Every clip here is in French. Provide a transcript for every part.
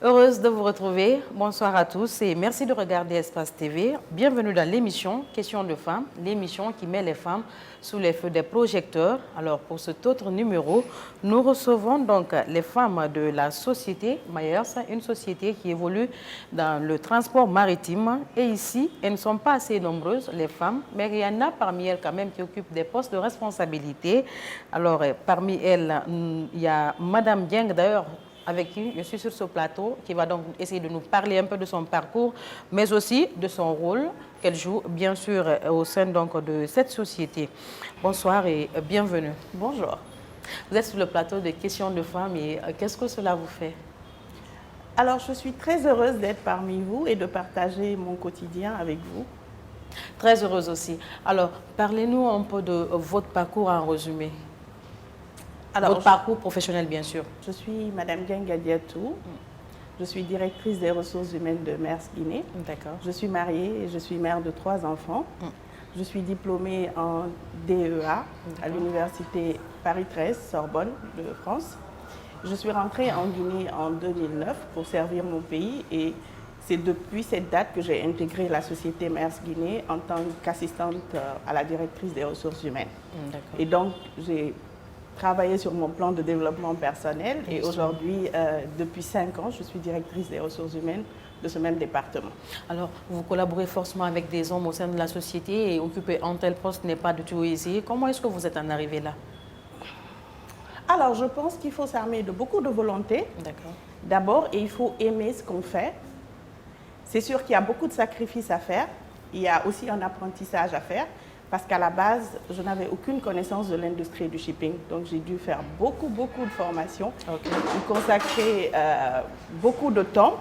Heureuse de vous retrouver. Bonsoir à tous et merci de regarder Espace TV. Bienvenue dans l'émission Questions de femmes, l'émission qui met les femmes sous les feux des projecteurs. Alors pour cet autre numéro, nous recevons donc les femmes de la société Myers, une société qui évolue dans le transport maritime. Et ici, elles ne sont pas assez nombreuses, les femmes, mais il y en a parmi elles quand même qui occupent des postes de responsabilité. Alors parmi elles, il y a Madame Dieng d'ailleurs, avec qui je suis sur ce plateau, qui va donc essayer de nous parler un peu de son parcours, mais aussi de son rôle qu'elle joue, bien sûr, au sein donc, de cette société. Bonsoir et bienvenue. Bonjour. Vous êtes sur le plateau de Questions de femmes et qu'est-ce que cela vous fait? Alors, je suis très heureuse d'être parmi vous et de partager mon quotidien avec vous. Très heureuse aussi. Alors, parlez-nous un peu de votre parcours en résumé. Alors, votre parcours professionnel, bien sûr. Je suis Madame Genga Diatou. Je suis directrice des ressources humaines de Maersk Guinée. D'accord. Je suis mariée et je suis mère de 3 enfants. Je suis diplômée en DEA à l'université Paris 13, Sorbonne de France. Je suis rentrée en Guinée en 2009 pour servir mon pays et c'est depuis cette date que j'ai intégré la société Maersk Guinée en tant qu'assistante à la directrice des ressources humaines. Et donc, j'ai travaillé sur mon plan de développement personnel et aujourd'hui, depuis 5 ans, je suis directrice des ressources humaines de ce même département. Alors, vous collaborez forcément avec des hommes au sein de la société et occuper un tel poste n'est pas du tout aisé. Comment est-ce que vous êtes en arrivé là? Alors, je pense qu'il faut s'armer de beaucoup de volonté. D'accord. D'abord, et il faut aimer ce qu'on fait. C'est sûr qu'il y a beaucoup de sacrifices à faire. Il y a aussi un apprentissage à faire. Parce qu'à la base, je n'avais aucune connaissance de l'industrie du shipping. Donc, j'ai dû faire beaucoup de formations, y consacrer beaucoup de temps.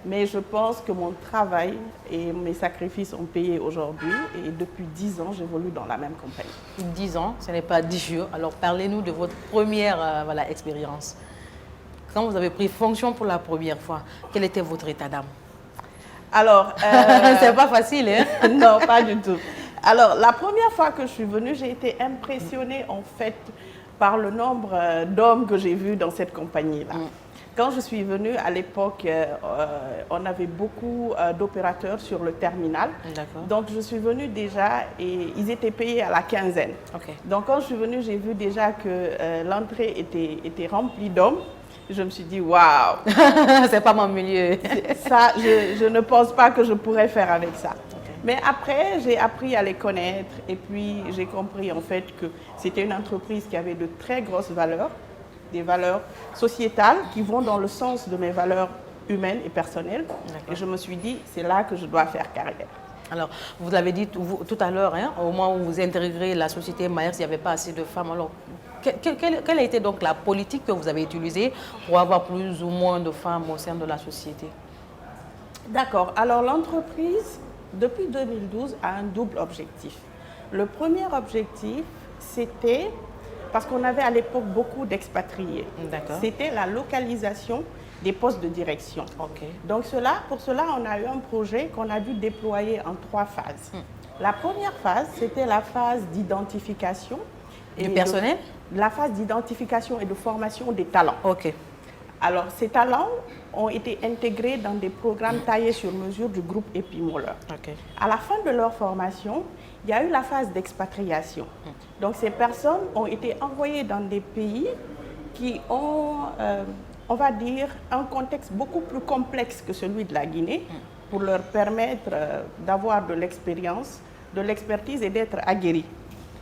Mais je pense que mon travail et mes sacrifices ont payé aujourd'hui. Et depuis 10 ans, j'évolue dans la même compagnie. 10 ans, ce n'est pas 10 jours. Alors, parlez-nous de votre première expérience. Quand vous avez pris fonction pour la première fois, quel était votre état d'âme? Alors, c'est pas facile, hein? Non, pas du tout. Alors, la première fois que je suis venue, j'ai été impressionnée en fait par le nombre d'hommes que j'ai vus dans cette compagnie-là. Quand je suis venue, à l'époque, on avait beaucoup d'opérateurs sur le terminal. Donc, je suis venue déjà et ils étaient payés à la quinzaine. Donc, quand je suis venue, j'ai vu déjà que l'entrée était remplie d'hommes. Je me suis dit, waouh! C'est pas mon milieu. Ça, je ne pense pas que je pourrais faire avec ça. Mais après, j'ai appris à les connaître et puis j'ai compris en fait que c'était une entreprise qui avait de très grosses valeurs, des valeurs sociétales qui vont dans le sens de mes valeurs humaines et personnelles. Et je me suis dit, c'est là que je dois faire carrière. Alors, vous l'avez dit tout à l'heure, hein, au moment où vous intégrez la société Myers, il n'y avait pas assez de femmes. Alors, quelle a été donc la politique que vous avez utilisée pour avoir plus ou moins de femmes au sein de la société? D'accord. Alors, l'entreprise, depuis 2012, a un double objectif. Le premier objectif, c'était, parce qu'on avait à l'époque beaucoup d'expatriés, c'était la localisation des postes de direction. Donc pour cela, on a eu un projet qu'on a dû déployer en 3 phases. La première phase, c'était la phase d'identification. Du personnel? La phase d'identification et de formation des talents. Alors, ces talents ont été intégrés dans des programmes taillés sur mesure du groupe Epimoller. À la fin de leur formation, il y a eu la phase d'expatriation. Donc, ces personnes ont été envoyées dans des pays qui ont, on va dire, un contexte beaucoup plus complexe que celui de la Guinée pour leur permettre d'avoir de l'expérience, de l'expertise et d'être aguerris.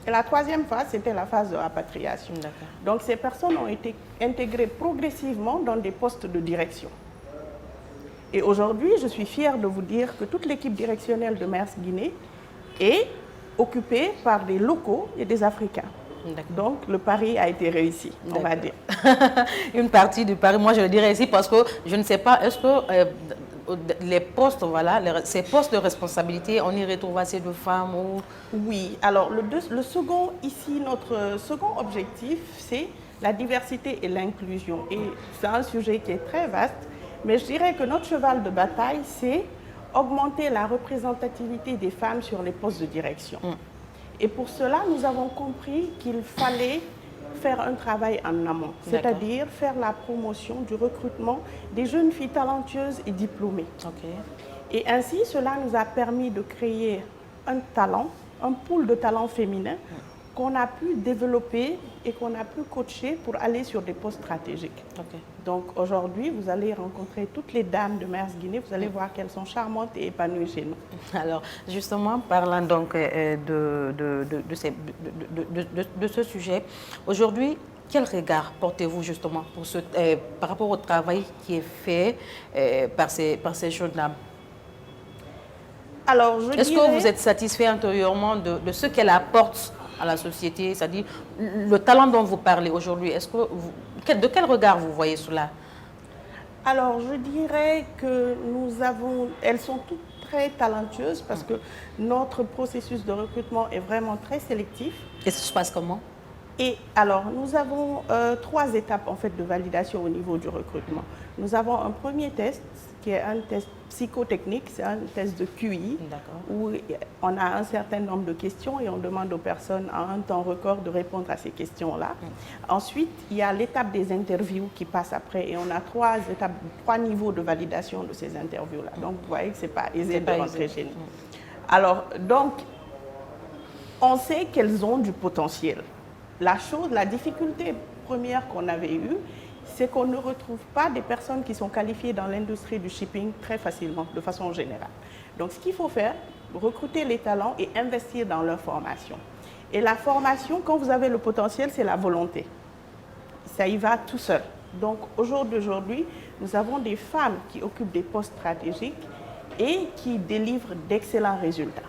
Et la troisième phase, c'était la phase de rapatriation. Donc, ces personnes ont été intégrées progressivement dans des postes de direction. Et aujourd'hui, je suis fière de vous dire que toute l'équipe directionnelle de Maersk Guinée est occupée par des locaux et des Africains. Donc, le pari a été réussi, on va dire. Une partie du pari, moi je le dirais ici parce que je ne sais pas, est-ce que les postes, ces postes de responsabilité, on y retrouve assez de femmes ou... Oui, alors le second, ici, notre second objectif, c'est la diversité et l'inclusion. Et c'est un sujet qui est très vaste, mais je dirais que notre cheval de bataille, c'est augmenter la représentativité des femmes sur les postes de direction. Et pour cela, nous avons compris qu'il fallait faire un travail en amont, c'est-à-dire faire la promotion du recrutement des jeunes filles talentueuses et diplômées. Et ainsi, cela nous a permis de créer un talent, un pool de talents féminins qu'on a pu développer et qu'on a pu coacher pour aller sur des postes stratégiques. Donc aujourd'hui, vous allez rencontrer toutes les dames de Maersk Guinée, vous allez voir qu'elles sont charmantes et épanouies chez nous. Alors justement, parlant donc de ce sujet, aujourd'hui, quel regard portez-vous justement pour par rapport au travail qui est fait par ces jeunes dames? Alors, est-ce que vous êtes satisfait intérieurement de ce qu'elle apporte à la société, c'est-à-dire le talent dont vous parlez aujourd'hui? De quel regard vous voyez cela? Alors, je dirais que elles sont toutes très talentueuses parce que notre processus de recrutement est vraiment très sélectif. Et ça se passe comment? Et alors, nous avons 3 étapes en fait de validation au niveau du recrutement. Nous avons un premier test qui est un test psychotechnique, c'est un test de QI où on a un certain nombre de questions et on demande aux personnes en un temps record de répondre à ces questions-là. Ensuite, il y a l'étape des interviews qui passe après et on a 3 niveaux de validation de ces interviews-là. Donc, vous voyez que ce n'est pas aisé de rentrer chez nous. Alors, donc, on sait qu'elles ont du potentiel. La difficulté première qu'on avait eue, c'est qu'on ne retrouve pas des personnes qui sont qualifiées dans l'industrie du shipping très facilement, de façon générale. Donc, ce qu'il faut faire, recruter les talents et investir dans leur formation. Et la formation, quand vous avez le potentiel, c'est la volonté. Ça y va tout seul. Donc, au jour d'aujourd'hui, nous avons des femmes qui occupent des postes stratégiques et qui délivrent d'excellents résultats.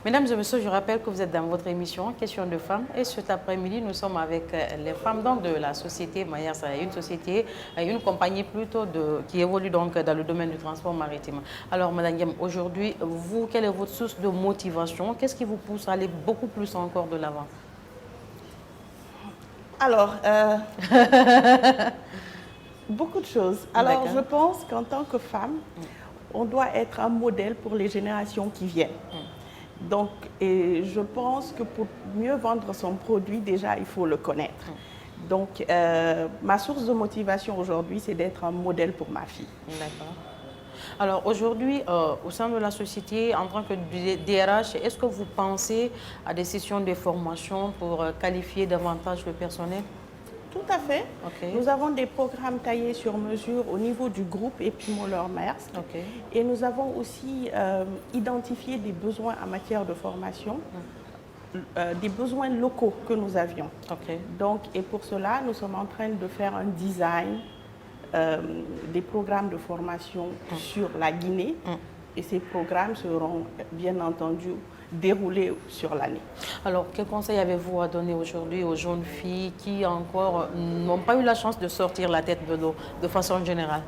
Mesdames et messieurs, je rappelle que vous êtes dans votre émission Question de femmes et cet après-midi, nous sommes avec les femmes donc, de la société Maersk, une compagnie plutôt qui évolue donc dans le domaine du transport maritime. Alors, Madame Guem, aujourd'hui, vous, quelle est votre source de motivation? Qu'est-ce qui vous pousse à aller beaucoup plus encore de l'avant? Alors, beaucoup de choses. Alors, je pense qu'en tant que femme, on doit être un modèle pour les générations qui viennent. Donc, et je pense que pour mieux vendre son produit, déjà, il faut le connaître. Donc, ma source de motivation aujourd'hui, c'est d'être un modèle pour ma fille. D'accord. Alors, aujourd'hui, au sein de la société, en tant que DRH, est-ce que vous pensez à des sessions de formation pour qualifier davantage le personnel? Tout à fait. Nous avons des programmes taillés sur mesure au niveau du groupe Epimoleur Maersk. Et nous avons aussi identifié des besoins en matière de formation, des besoins locaux que nous avions. Donc, et pour cela, nous sommes en train de faire un design des programmes de formation sur la Guinée. Et ces programmes seront bien entendu déroulés sur l'année. Alors, quel conseil avez-vous à donner aujourd'hui aux jeunes filles qui encore n'ont pas eu la chance de sortir la tête de l'eau de façon générale?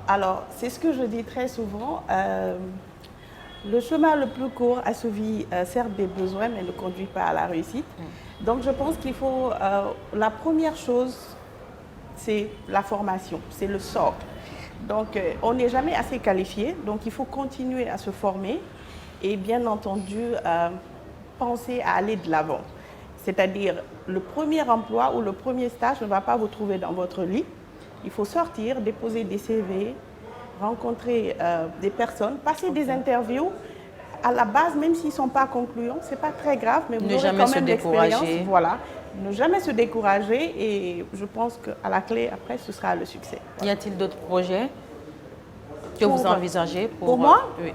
Alors, c'est ce que je dis très souvent. Le chemin le plus court assouvit certes des besoins, mais ne conduit pas à la réussite. Donc, je pense qu'il faut... la première chose, c'est la formation, c'est le socle. Donc, on n'est jamais assez qualifié, donc il faut continuer à se former et bien entendu, penser à aller de l'avant. C'est-à-dire, le premier emploi ou le premier stage ne va pas vous trouver dans votre lit. Il faut sortir, déposer des CV, rencontrer des personnes, passer des interviews. À la base, même s'ils ne sont pas concluants, ce n'est pas très grave, mais vous aurez quand même l'expérience. Voilà. Ne jamais se décourager et je pense qu'à la clé, après, ce sera le succès. Y a-t-il d'autres projets que vous envisagez pour moi? Oui.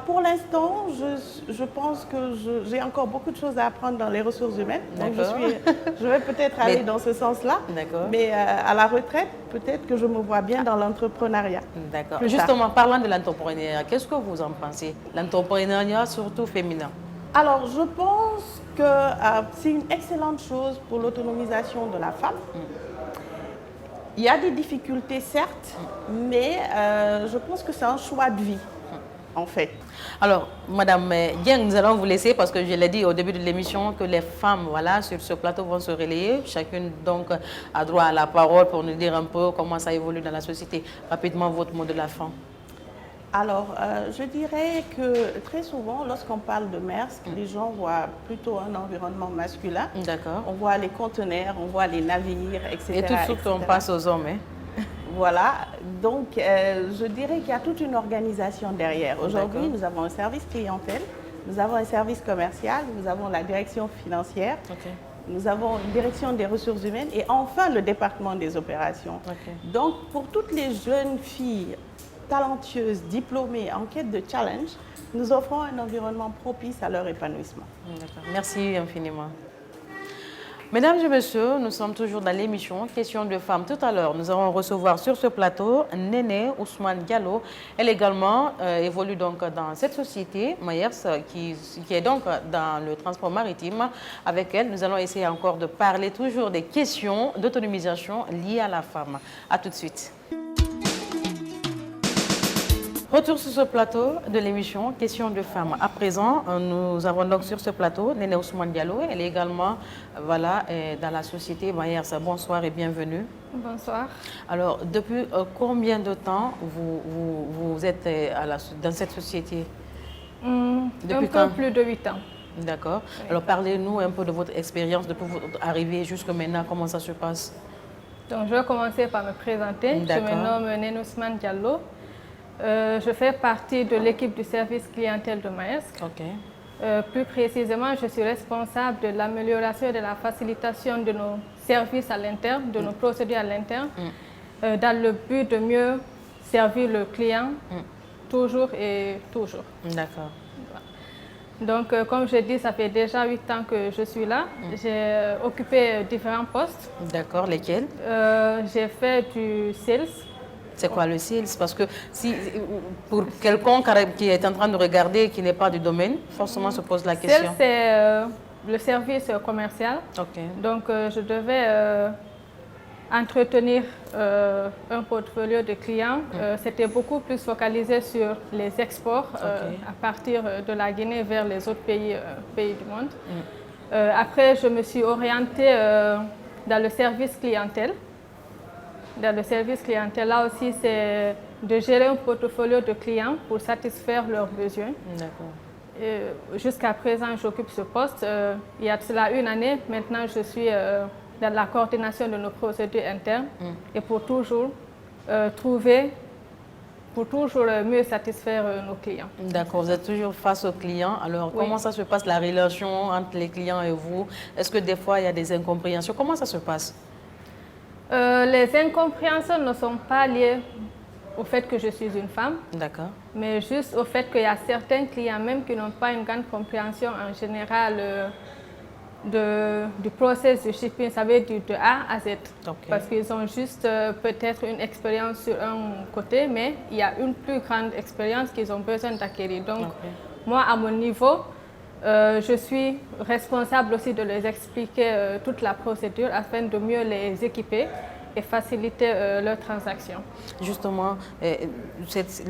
Pour l'instant, je pense que j'ai encore beaucoup de choses à apprendre dans les ressources humaines. Donc je vais peut-être aller dans ce sens-là. Mais à la retraite, peut-être que je me vois bien dans l'entrepreneuriat. D'accord. Justement, parlant de l'entrepreneuriat, qu'est-ce que vous en pensez? L'entrepreneuriat, surtout féminin. Alors, je pense que c'est une excellente chose pour l'autonomisation de la femme. Il y a des difficultés, certes, mais je pense que c'est un choix de vie. En fait. Alors, Madame Dieng, nous allons vous laisser parce que je l'ai dit au début de l'émission que les femmes, voilà, sur ce plateau vont se relayer. Chacune donc a droit à la parole pour nous dire un peu comment ça évolue dans la société. Rapidement, votre mot de la fin. Alors, je dirais que très souvent, lorsqu'on parle de Maersk, les gens voient plutôt un environnement masculin. D'accord. On voit les conteneurs, on voit les navires, etc. Et tout de suite, on passe aux hommes. Hein? Voilà. Donc, je dirais qu'il y a toute une organisation derrière. Aujourd'hui, nous avons un service clientèle, nous avons un service commercial, nous avons la direction financière. Nous avons une direction des ressources humaines et enfin le département des opérations. Donc, pour toutes les jeunes filles talentueuses, diplômées, en quête de challenge, nous offrons un environnement propice à leur épanouissement. Merci infiniment. Mesdames et messieurs, nous sommes toujours dans l'émission Questions de femmes. Tout à l'heure, nous allons recevoir sur ce plateau Néné Ousmane Diallo. Elle également évolue donc dans cette société, Maersk, qui est donc dans le transport maritime. Avec elle, nous allons essayer encore de parler toujours des questions d'autonomisation liées à la femme. A tout de suite. Retour sur ce plateau de l'émission Questions de femmes. À présent, nous avons donc sur ce plateau Néné Ousmane Diallo. Elle est également dans la société Maersk. Bonsoir et bienvenue. Bonsoir. Alors, depuis combien de temps vous êtes dans cette société? Depuis un peu plus de 8 ans. D'accord. Oui. Alors, parlez-nous un peu de votre expérience depuis votre arrivée jusqu'à maintenant. Comment ça se passe? Donc, je vais commencer par me présenter. Je me nomme Néné Ousmane Diallo. Je fais partie de l'équipe du service clientèle de Maersk. Plus précisément, je suis responsable de l'amélioration et de la facilitation de nos services à l'interne, de nos procédures à l'interne, dans le but de mieux servir le client toujours et toujours. D'accord. Donc, comme je dis, ça fait déjà 8 ans que je suis là. J'ai occupé différents postes. D'accord, lesquels? J'ai fait du sales. C'est quoi le sales? Parce que si, pour quelqu'un qui est en train de regarder et qui n'est pas du domaine, forcément se pose la question. Sales, c'est le service commercial. Donc, je devais entretenir un portfolio de clients. C'était beaucoup plus focalisé sur les exports à partir de la Guinée vers les autres pays du monde. Après, je me suis orientée dans le service clientèle. Dans le service clientèle, là aussi, c'est de gérer un portfolio de clients pour satisfaire leurs besoins. Jusqu'à présent, j'occupe ce poste. Il y a de cela une année, maintenant, je suis dans la coordination de nos procédures internes et pour toujours mieux satisfaire nos clients. D'accord, vous êtes toujours face aux clients. Alors, comment ça se passe, la relation entre les clients et vous? Est-ce que des fois, il y a des incompréhensions? Comment ça se passe? Les incompréhensions ne sont pas liées au fait que je suis une femme, mais juste au fait qu'il y a certains clients même qui n'ont pas une grande compréhension en général du process de shipping, ça veut dire de A à Z. Parce qu'ils ont juste peut-être une expérience sur un côté, mais il y a une plus grande expérience qu'ils ont besoin d'acquérir. Donc, moi, à mon niveau, je suis responsable aussi de les expliquer toute la procédure afin de mieux les équiper et faciliter leurs transactions. Justement,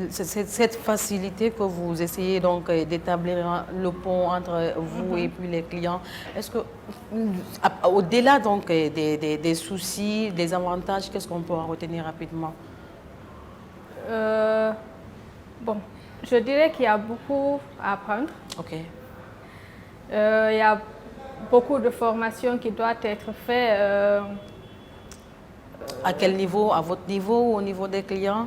cette facilité que vous essayez donc d'établir le pont entre vous et puis les clients, est-ce que au-delà donc des soucis, des avantages, qu'est-ce qu'on peut en retenir rapidement? Bon, je dirais qu'il y a beaucoup à apprendre. Il y a beaucoup de formations qui doivent être faites. À quel niveau? À votre niveau ou au niveau des clients?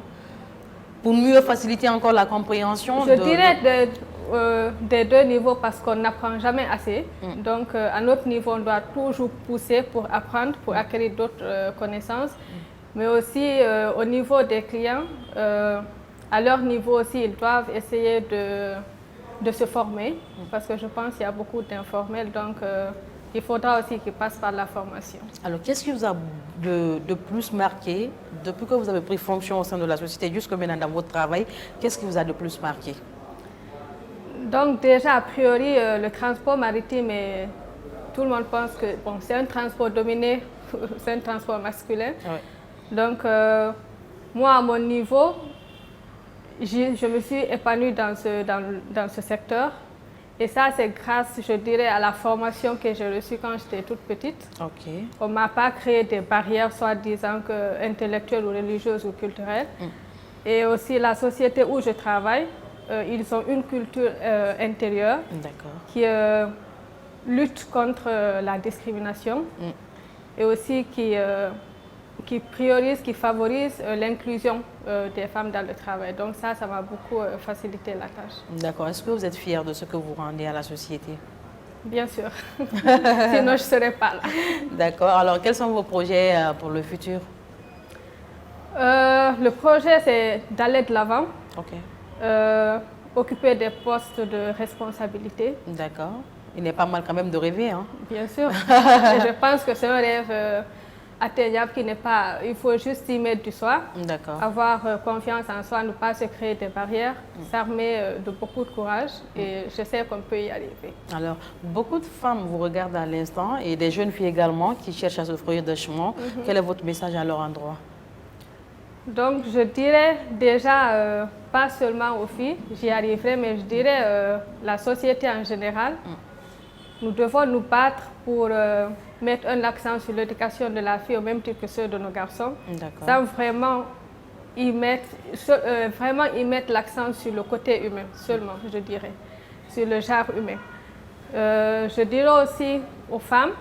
Pour mieux faciliter encore la compréhension? Je dirais des deux niveaux parce qu'on n'apprend jamais assez. Donc, à notre niveau, on doit toujours pousser pour apprendre, pour acquérir d'autres connaissances. Mais aussi, au niveau des clients, à leur niveau aussi, ils doivent essayer de se former, parce que je pense qu'il y a beaucoup d'informels, donc il faudra aussi qu'ils passent par la formation. Alors, qu'est-ce qui vous a de plus marqué depuis que vous avez pris fonction au sein de la société jusqu'à maintenant dans votre travail? Qu'est-ce qui vous a de plus marqué? Donc déjà, a priori, le transport maritime, tout le monde pense que c'est un transport dominé, c'est un transport masculin. Donc, moi, à mon niveau, je me suis épanouie dans ce secteur. Et ça, c'est grâce, je dirais, à la formation que j'ai reçue quand j'étais toute petite. On ne m'a pas créé des barrières, soi-disant intellectuelles ou religieuses ou culturelles. Et aussi la société où je travaille, ils ont une culture intérieure qui lutte contre la discrimination et aussi qui priorise, qui favorise l'inclusion des femmes dans le travail. Donc ça m'a beaucoup facilité la tâche. D'accord. Est-ce que vous êtes fière de ce que vous rendez à la société? Bien sûr. Sinon, je ne serais pas là. D'accord. Alors, quels sont vos projets pour le futur? Le projet, c'est d'aller de l'avant. OK. Occuper des postes de responsabilité. D'accord. Il n'est pas mal quand même de rêver, hein? Bien sûr. Et je pense que c'est un rêve atteignable qui n'est pas... Il faut juste y mettre du soi. D'accord. Avoir confiance en soi, ne pas se créer des barrières, s'armer de beaucoup de courage et je sais qu'on peut y arriver. Alors, beaucoup de femmes vous regardent à l'instant et des jeunes filles également qui cherchent à s'offrir de chemin. Quel est votre message à leur endroit? Donc, je dirais déjà, pas seulement aux filles, j'y arriverai, mais je dirais la société en général. Nous devons nous battre pour mettre un accent sur l'éducation de la fille au même titre que ceux de nos garçons, sans vraiment y mettre l'accent sur le côté humain seulement, je dirais, sur le genre humain. Je dirais aussi aux femmes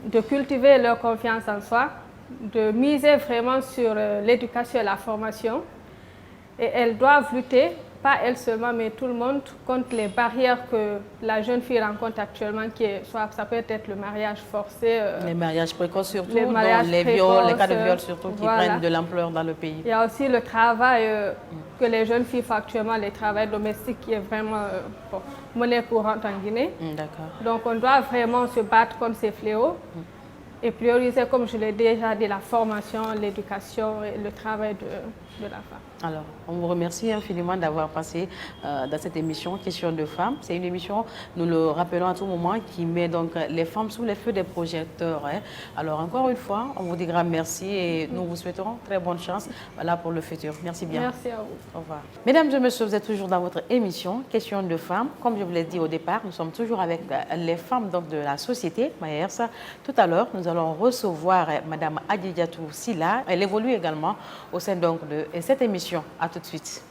de cultiver leur confiance en soi, de miser vraiment sur l'éducation et la formation. Et elles doivent lutter, pas elles seulement, mais tout le monde, contre les barrières que la jeune fille rencontre actuellement, ça peut être le mariage forcé. Les mariages précoces surtout, les cas de viol surtout qui prennent de l'ampleur dans le pays. Il y a aussi le travail que les jeunes filles font actuellement, le travail domestique qui est vraiment monnaie courante en Guinée. Donc on doit vraiment se battre contre ces fléaux. Et prioriser, comme je l'ai déjà dit, la formation, l'éducation et le travail de la femme. Alors, on vous remercie infiniment d'avoir passé dans cette émission Question de femmes. C'est une émission, nous le rappelons à tout moment, qui met donc les femmes sous les feux des projecteurs. Hein. Alors, encore une fois, on vous dira merci et nous vous souhaiterons très bonne chance pour le futur. Merci bien. Merci à vous. Au revoir. Mesdames et messieurs, vous êtes toujours dans votre émission Question de femmes. Comme je vous l'ai dit au départ, nous sommes toujours avec les femmes donc, de la société Mayers. Tout à l'heure, nous allons recevoir Madame Adjidiatou Silla. Elle évolue également au sein donc, de cette émission. À tout de suite.